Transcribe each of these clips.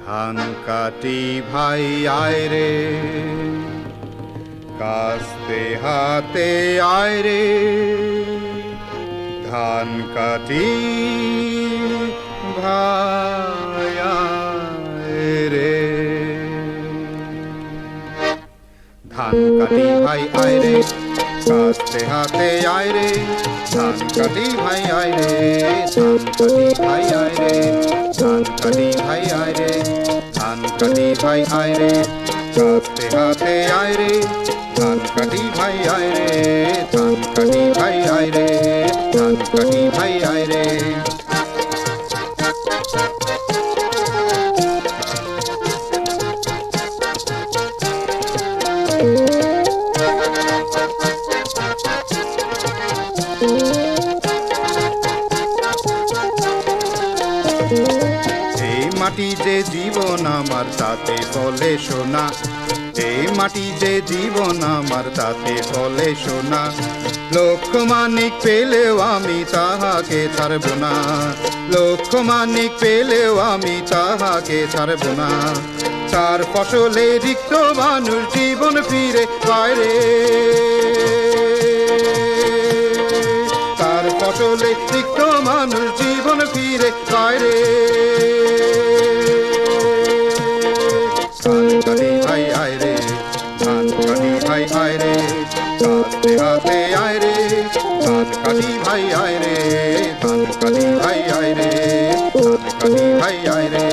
ধান কাটি ভাই আয় রে, কাস্তে হাতে আয় রে, ধান কাটি ভাই আয় রে। ধান কাটি ভাই আয় রে, কাস্তে হাতে আয় রে, ধান কাটি ভাই আয় রে, ধান কাটি ভাই আয় রে, ধান কাটি ভাই আয় রে, ধান কাটি ভাই আয় রে, কাস্তে হাতে আয় রে, ধান কাটি ভাই আয় রে, ধান কাটি ভাই আয় রে, ধান কাটি ভাই আয় রে। এই মাটি যে জীবন আমার তাতে বলে সোনা, এই মাটি যে জীবন আমার তাতে বলে সোনা, লক্ষ মানিক পেলেও আমি তাহাকে ছাড়ব না, লক্ষ মানিক পেলেও আমি তাহাকে ছাড়ব না। তার ফসলে রিক্ত মানুষ জীবন ফিরে পায় রে, তার ফসলে রিক্ত মানুষ জীবন ফিরে পায় রে। ধান কাটি ভাই আয় রে, ধান কাটি ভাই আয় রে, কাস্তে হাতে আয় রে, ধান কাটি ভাই আয় রে, ধান কাটি ভাই আয় রে, ধান কাটি ভাই আয় রে।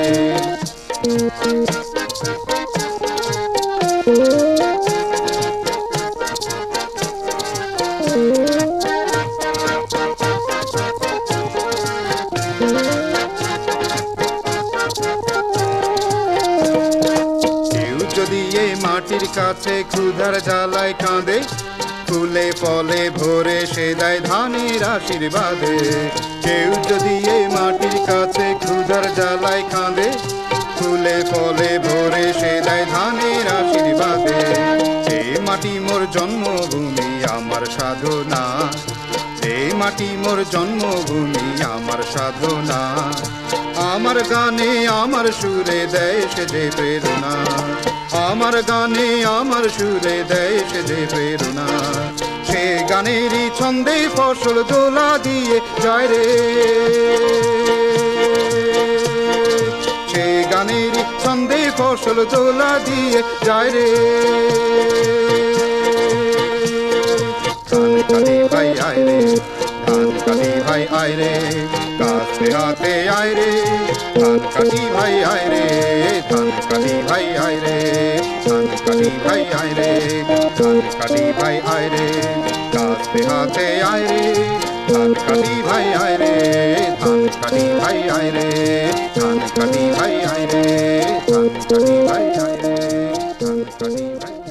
যদি এই মাটির কাছে ক্ষুধার জ্বালায় কাঁদে, ফুলে ফলে ভরে সে দেয় ধানের আশীর্বাদে। কেউ যদি এই মাটির কাছে ক্ষুধার জ্বালায় কাঁদে, ফুলে ফলে ভরে সে দেয় ধানের আশীর্বাদে। এই মাটি মোর জন্মভূমি আমার সাধনা, এই মাটি মোর জন্মভূমি আমার সাধনা, আমার গানে আমার সুরে দেয় সে যে প্রেরণা, আমার গানে আমার সুরে দেয় সে যে প্রেরণা। সে গানেরই ছন্দে ফসল দোলা দিয়ে যায় রে, সে গানেরই ছন্দে ফসল দোলা দিয়ে যায় রে। ধান কাটি ভাই আয় রে, ধান কাটি ভাই আয় রে, কাস্তে হাতে আয় রে, ধান কাটি ভাই আয় রে, ধান কাটি ভাই আয় রে, ধান কাটি ভাই আয় রে, ধান কাটি ভাই আয় রে, কাস্তে হাতে আয় রে, ধান কাটি ভাই আয় রে, ধান কাটি ভাই আয় রে, ধান কাটি ভাই আয় রে, ধান কাটি ভাই আয় রে, ধান কাটি ভাই।